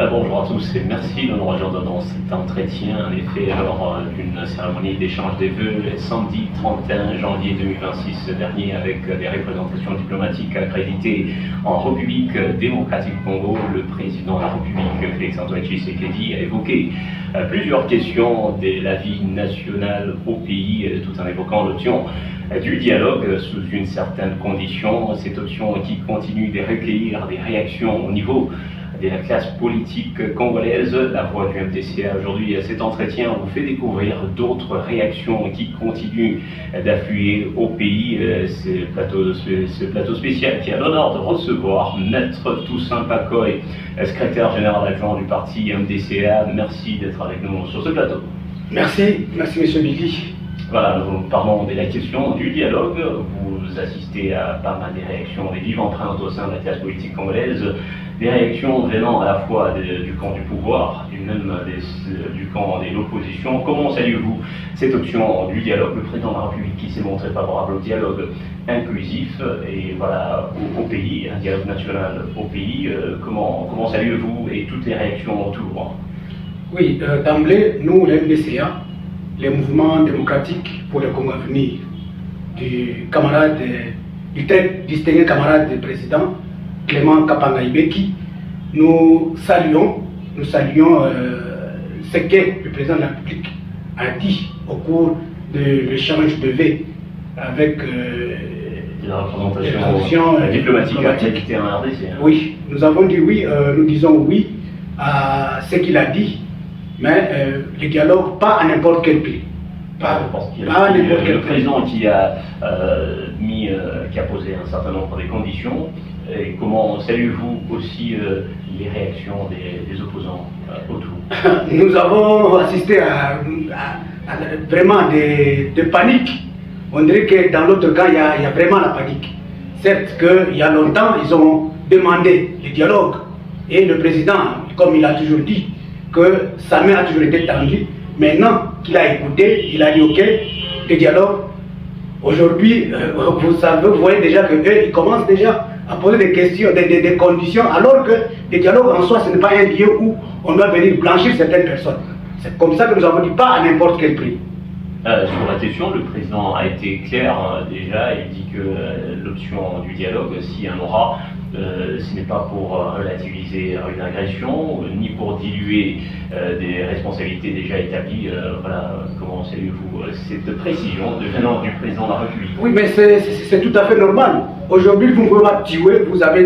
Bonjour à tous et merci de nous rejoindre dans cet entretien, en effet, lors d'une cérémonie d'échange des vœux le samedi 31 janvier 2026 dernier avec des représentations diplomatiques accréditées en République démocratique du Congo. Le président de la République, Félix-Antoine Tshisekedi, a évoqué plusieurs questions de la vie nationale au pays, tout en évoquant l'option du dialogue sous une certaine condition. Cette option qui continue de recueillir des réactions au niveau de la classe politique congolaise. La voix du MDCA aujourd'hui, cet entretien vous fait découvrir d'autres réactions qui continuent d'affluer au pays. Ce plateau spécial qui a l'honneur de recevoir Maître Toussaint Pakoy, secrétaire général adjoint du parti MDCA. Merci d'être avec nous sur ce plateau. Merci Monsieur Billy. Voilà, nous parlons de la question du dialogue. Vous assistez à pas mal de réactions, des vives empreintes au sein de la classe politique congolaise, des réactions venant à la fois du camp du pouvoir et même du camp de l'opposition. Comment saluez-vous cette option du dialogue? Le président de la République qui s'est montré favorable au dialogue inclusif et voilà au pays, un dialogue national au pays. Comment saluez-vous et toutes les réactions autour? Oui, d'emblée, nous, les MDCA, les mouvements démocratiques pour le Congo à venir, du très distingué camarade du président Clément Kapanga Ibeki, nous saluons ce que le président de la République a dit au cours de l'échange de vœux avec la représentation diplomatique accréditée en RDC. Oui, nous avons dit oui, nous disons oui à ce qu'il a dit, mais le dialogue, pas à n'importe quel prix. Le président qui a posé un certain nombre de conditions. Et comment saluez-vous aussi les réactions des opposants autour? Nous avons assisté à vraiment de panique. On dirait que dans l'autre cas, il y a vraiment la panique. Certes qu'il y a longtemps, ils ont demandé le dialogue. Et le président, comme il a toujours dit, que sa main a toujours été tendue. Maintenant qu'il a écouté, il a dit ok, le dialogue. Aujourd'hui, vous voyez déjà qu'eux, ils commencent déjà à poser des questions, des conditions, alors que le dialogue en soi, ce n'est pas un lieu où on doit venir blanchir certaines personnes. C'est comme ça que nous avons dit pas à n'importe quel prix. Sur la question, le président a été clair déjà, il dit que l'option du dialogue, s'il y en aura, ce n'est pas pour relativiser une agression, ni pour diluer des responsabilités déjà établies. Voilà, comment saluez-vous cette précision venant du président de la République? Oui, mais c'est tout à fait normal. Aujourd'hui, vous ne pouvez pas tuer, vous avez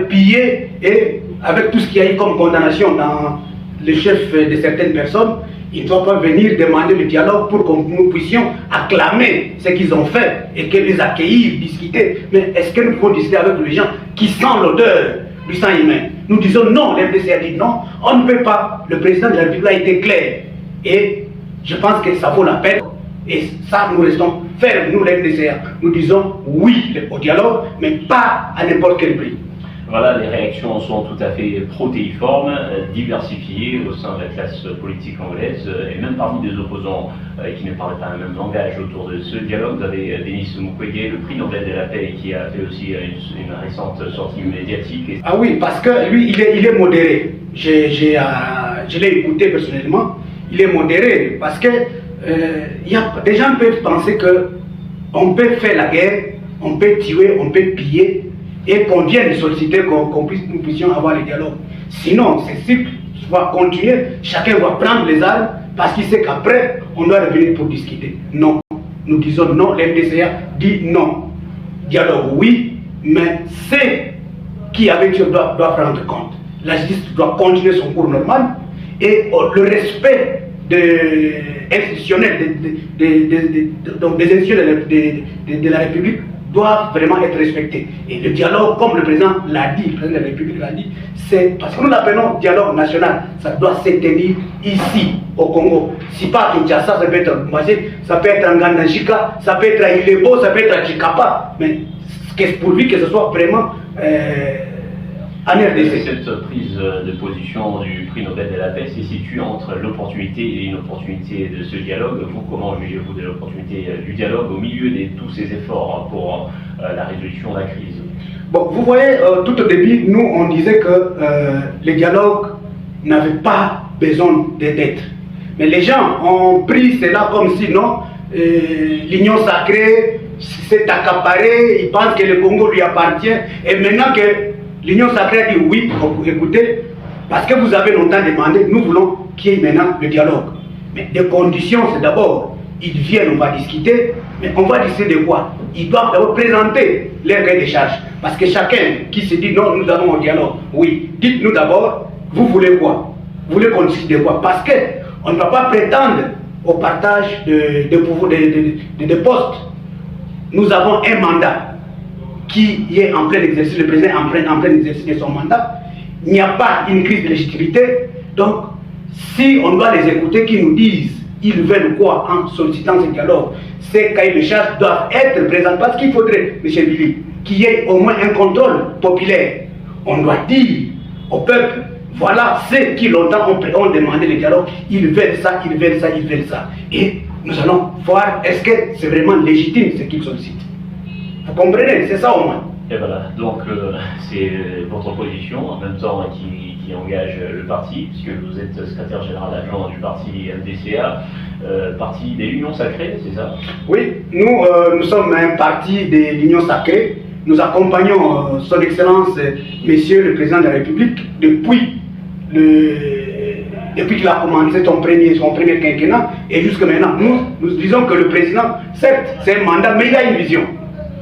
pillé, et avec tout ce qu'il y a eu comme condamnation dans le chef de certaines personnes, il ne doit pas venir demander le dialogue pour que nous puissions acclamer ce qu'ils ont fait et que les accueillir, discuter. Mais est-ce que nous pouvons discuter avec les gens qui sentent l'odeur du sang humain? Nous disons non, l'MDC a dit non, on ne peut pas. Le président de la République a été clair. Et je pense que ça vaut la peine. Et ça, nous restons fermes, nous, l'MDCA. Nous disons oui au dialogue, mais pas à n'importe quel prix. Voilà, les réactions sont tout à fait protéiformes, diversifiées au sein de la classe politique anglaise et même parmi des opposants qui ne parlent pas le même langage autour de ce dialogue. Vous avez Denis Mukwege, le prix Nobel de la paix, qui a fait aussi une récente sortie médiatique. Ah oui, parce que lui, il est modéré. Je l'ai écouté personnellement. Il est modéré parce que des gens peuvent penser qu'on peut faire la guerre, on peut tuer, on peut piller, et qu'on vienne solliciter nous puissions avoir le dialogue. Sinon, c'est simple, on va continuer, chacun va prendre les armes parce qu'il sait qu'après, on doit revenir pour discuter. Non, nous disons non, l'MDCA dit non. Dialogue, oui, mais c'est qui avec Dieu doit prendre compte. La justice doit continuer son cours normal et le respect institutionnel des institutions de la République doit vraiment être respecté. Et le dialogue, comme le président l'a dit, le président de la République l'a dit, c'est parce que nous l'appelons dialogue national, ça doit se tenir ici, au Congo. Si pas à Kinshasa, ça peut être en Kumasi, ça peut être en Gandajika, ça peut être à Ilebo, ça peut être à Chikapa, mais pourvu que ce soit vraiment en RDC. Cette prise de position du prix Nobel de la paix se situe entre l'opportunité et l'inopportunité de ce dialogue. Vous, comment jugez-vous de l'opportunité du dialogue au milieu de tous ces efforts pour la résolution de la crise. Bon, vous voyez, tout au début, nous, on disait que les dialogues n'avaient pas besoin d'être. Mais les gens ont pris cela comme si, non, l'union sacrée s'est accaparée, ils pensent que le Congo lui appartient. Et maintenant que l'union sacrée dit oui, écoutez, parce que vous avez longtemps demandé, nous voulons qu'il y ait maintenant le dialogue. Mais des conditions, c'est d'abord, ils viennent, on va discuter, mais on va discuter de quoi? Ils doivent d'abord présenter leur cahier de charges. Parce que chacun qui se dit non, nous avons un dialogue, oui, dites-nous d'abord, vous voulez quoi? Vous voulez qu'on discute de quoi? Parce qu'on ne va pas prétendre au partage de postes. Nous avons un mandat qui est en plein exercice, le président est en plein exercice de son mandat. Il n'y a pas une crise de légitimité. Donc, si on doit les écouter, qu'ils nous disent ils veulent quoi en sollicitant ce dialogue, ces cahiers de charges doivent être présents. Parce qu'il faudrait, M. Billy, qu'il y ait au moins un contrôle populaire. On doit dire au peuple, voilà ceux qui longtemps ont demandé le dialogue, ils veulent ça, ils veulent ça, ils veulent ça. Et nous allons voir est-ce que c'est vraiment légitime ce qu'ils sollicitent. Vous comprenez, c'est ça au moins. Et voilà, donc c'est votre position, en même temps qui engage le parti, puisque vous êtes secrétaire général adjoint du parti MDCA, parti de l'Union Sacrée, c'est ça? Oui, nous sommes un parti de l'Union Sacrée. Nous accompagnons son Excellence, Monsieur le Président de la République, depuis qu'il a commencé son premier quinquennat et jusqu'à maintenant. Nous disons que le Président, certes, c'est un mandat, mais il a une vision.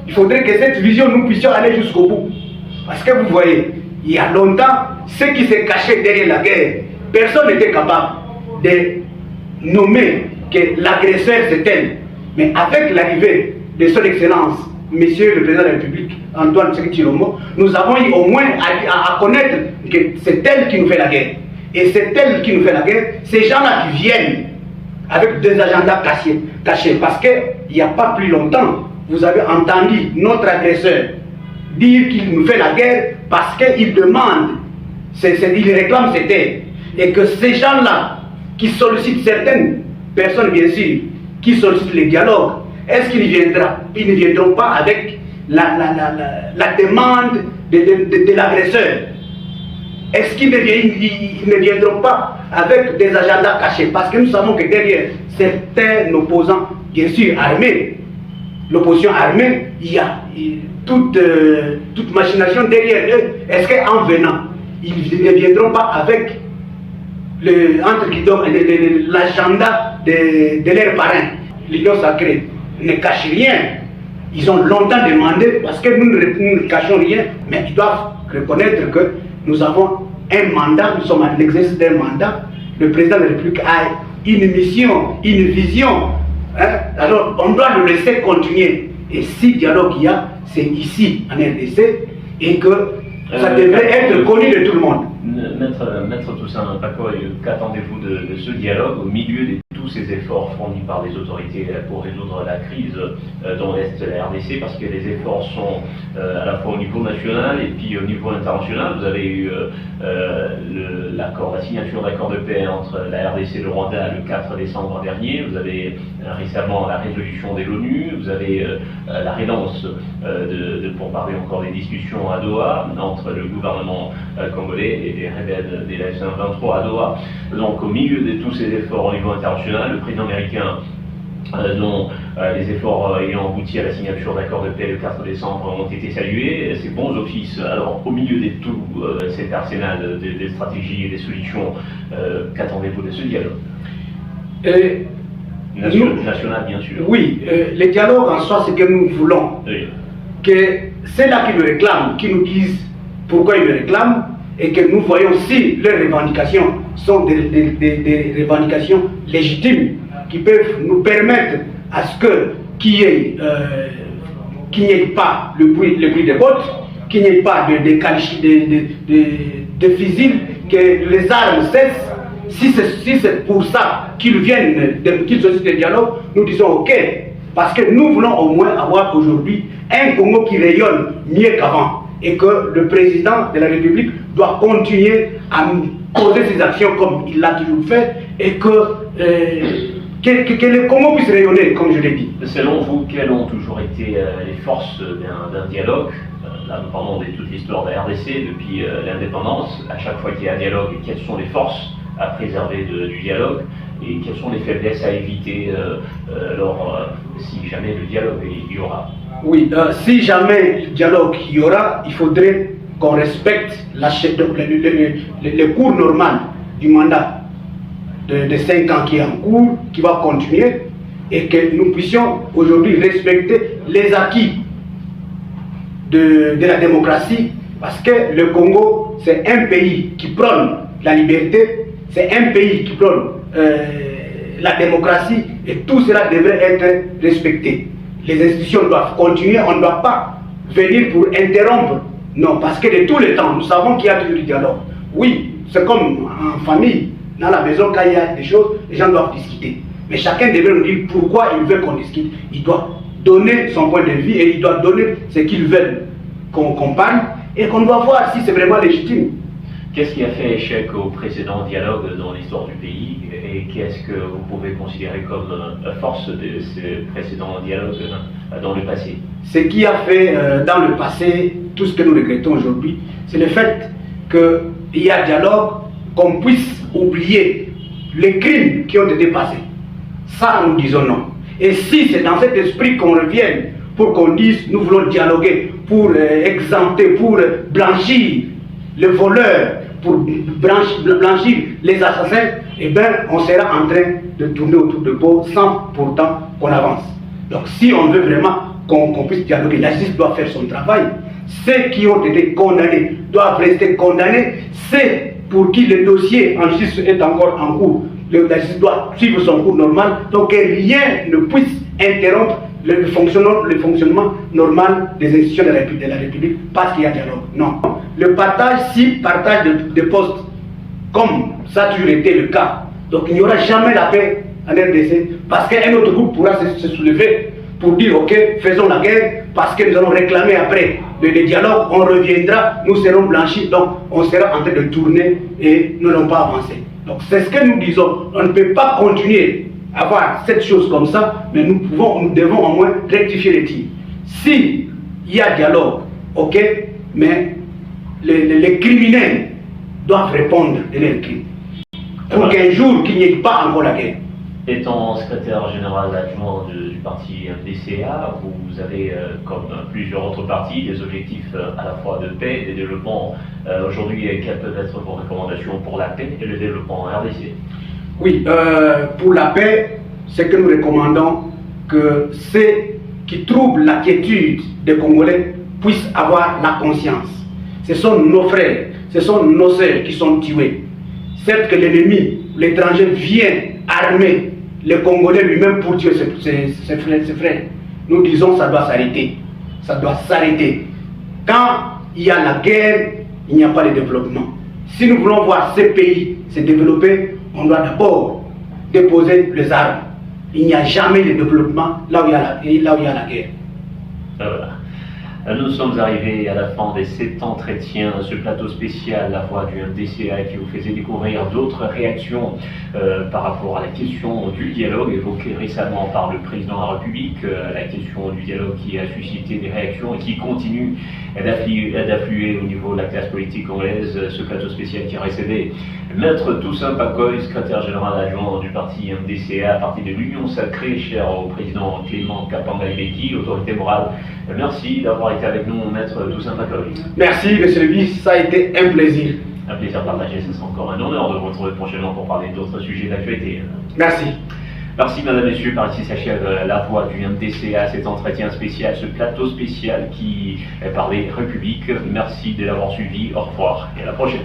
Il faudrait que cette vision, nous puissions aller jusqu'au bout. Parce que vous voyez, il y a longtemps, ceux qui se cachaient derrière la guerre, personne n'était capable de nommer que l'agresseur c'est tel. Mais avec l'arrivée de son Excellence, Monsieur le Président de la République, Antoine Tshisekedi Tshilombo, nous avons eu au moins à connaître que c'est elle qui nous fait la guerre. Et c'est elle qui nous fait la guerre, ces gens-là qui viennent avec des agendas cachés. Parce qu'il n'y a pas plus longtemps, vous avez entendu notre agresseur dire qu'il nous fait la guerre parce qu'il demande, il réclame cette aide. Et que ces gens-là qui sollicitent certaines personnes, bien sûr, qui sollicitent les dialogues, est-ce qu'ils ne viendront pas avec la demande de l'agresseur? Est-ce qu'ils ne viendront pas avec des agendas cachés? Parce que nous savons que derrière certains opposants, bien sûr armés, l'opposition armée, il y a toute machination derrière eux. Est-ce qu'en venant, ils ne viendront pas avec l'agenda de leurs parrains? L'Union sacrée ne cache rien. Ils ont longtemps demandé, parce que nous ne cachons rien, mais ils doivent reconnaître que nous avons un mandat, nous sommes à l'exercice d'un mandat. Le président de la République a une mission, une vision. Alors, on doit le laisser continuer. Et si dialogue il y a, c'est ici, en RDC, et que ça devrait être connu de tout le monde. Maître Toussaint Pakoy, qu'attendez-vous de ce dialogue au milieu de tous ces efforts fournis par les autorités pour résoudre la crise dans l'Est de la RDC, parce que les efforts sont à la fois au niveau national et puis au niveau international. Vous avez eu la signature d'accord de paix entre la RDC et le Rwanda le 4 décembre dernier. Vous avez récemment la résolution de l'ONU. Vous avez la relance pour parler encore des discussions à Doha entre le gouvernement congolais et des rebelles des M23 à Doha. Donc au milieu de tous ces efforts au niveau international, le président américain, dont les efforts ayant abouti à la signature d'accord de paix le 4 décembre ont été salués, ces bons offices. Alors au milieu de tout cet arsenal des stratégies et des solutions, qu'attendez-vous de ce dialogue national, bien sûr? Oui, le dialogue en soi, c'est que nous voulons que ceux-là qui le réclament, qui nous disent pourquoi ils le réclament, et que nous voyons si leurs revendications sont des revendications légitimes qui peuvent nous permettre à ce qu'il n'y ait pas le bruit des bottes, qu'il n'y ait pas de fusils, que les armes cessent. Si c'est pour ça qu'ils sollicitent le dialogue, nous disons ok, parce que nous voulons au moins avoir aujourd'hui un Congo qui rayonne mieux qu'avant, et que le président de la République doit continuer à poser ses actions comme il l'a toujours fait, et que que le Congo puisse rayonner, comme je l'ai dit. Selon vous, quelles ont toujours été les forces d'un dialogue? Là, nous parlons de toute l'histoire de la RDC depuis l'indépendance. À chaque fois qu'il y a un dialogue, quelles sont les forces à préserver du dialogue et quelles sont les faiblesses à éviter si jamais le dialogue il y aura? Oui, si jamais le dialogue il y aura, il faudrait qu'on respecte le cours normal du mandat de 5 ans qui est en cours, qui va continuer, et que nous puissions aujourd'hui respecter les acquis de la démocratie, parce que le Congo, c'est un pays qui prône la liberté, c'est un pays qui prône la démocratie, et tout cela devrait être respecté. Les institutions doivent continuer, on ne doit pas venir pour interrompre. Non, parce que de tous les temps, nous savons qu'il y a toujours du dialogue. Oui, c'est comme en famille, dans la maison, quand il y a des choses, les gens doivent discuter. Mais chacun devrait nous dire pourquoi il veut qu'on discute. Il doit donner son point de vue et il doit donner ce qu'il veut qu'on parle et qu'on doit voir si c'est vraiment légitime. Qu'est-ce qui a fait échec au précédent dialogue dans l'histoire du pays et qu'est-ce que vous pouvez considérer comme force de ce précédent dialogue dans le passé? Ce qui a fait dans le passé, tout ce que nous regrettons aujourd'hui, c'est le fait qu'il y a dialogue, qu'on puisse oublier les crimes qui ont été passés. Ça, nous disons non. Et si c'est dans cet esprit qu'on revienne pour qu'on dise nous voulons dialoguer, pour exempter, pour blanchir les voleurs, pour blanchir les assassins, eh bien, on sera en train de tourner autour de pot sans pourtant qu'on avance. Donc, si on veut vraiment qu'on puisse dialoguer, la justice doit faire son travail. Ceux qui ont été condamnés doivent rester condamnés. Ceux pour qui le dossier en justice est encore en cours, la justice doit suivre son cours normal, donc que rien ne puisse interrompre le fonctionnement normal des institutions de la République parce qu'il y a dialogue. Non. Le partage de postes, comme ça a toujours été le cas, donc il n'y aura jamais la paix en RDC parce qu'un autre groupe pourra se soulever pour dire ok, faisons la guerre parce que nous allons réclamer après le dialogue, on reviendra, nous serons blanchis, donc on sera en train de tourner et nous n'allons pas avancer. Donc c'est ce que nous disons, on ne peut pas continuer à avoir cette chose comme ça, mais nous devons au moins rectifier les tirs. Si il y a dialogue, ok, mais les criminels doivent répondre de leurs crimes. Pour qu'un jour qu'il n'y ait pas encore la guerre. Étant secrétaire général adjoint du parti MDCA, vous avez, comme plusieurs autres partis, des objectifs à la fois de paix et de développement. Aujourd'hui, quelles peuvent être vos recommandations pour la paix et le développement en RDC? Oui, pour la paix, c'est que nous recommandons que ceux qui troublent la quiétude des Congolais puissent avoir la conscience. Ce sont nos frères, ce sont nos sœurs qui sont tués. Certes que l'ennemi, l'étranger vient armer les Congolais lui-même pour tuer ses frères. Nous disons que ça doit s'arrêter. Ça doit s'arrêter. Quand il y a la guerre, il n'y a pas de développement. Si nous voulons voir ces pays se développer, on doit d'abord déposer les armes. Il n'y a jamais de développement là où il y a la guerre. Voilà. Nous sommes arrivés à la fin de cet entretien, ce plateau spécial, la voix du MDCA, qui vous faisait découvrir d'autres réactions par rapport à la question du dialogue évoquée récemment par le président de la République, la question du dialogue qui a suscité des réactions et qui continue d'affluer au niveau de la classe politique congolaise. Ce plateau spécial qui a récédé Maître Toussaint Pakoy, secrétaire général adjoint du parti MDCA, parti de l'Union Sacrée, cher au président Clément Kapanga-Libeki, autorité morale. Merci d'avoir été avec nous, Maître Toussaint Pakoy. Merci, monsieur le vice, ça a été un plaisir. Un plaisir partagé, ce sera encore un honneur de vous retrouver prochainement pour parler d'autres sujets d'actualité. Merci. Merci, mesdames et messieurs. Par ici s'achève la voix du MDCA, cet entretien spécial, ce plateau spécial qui parlait République. Merci de l'avoir suivi. Au revoir et à la prochaine.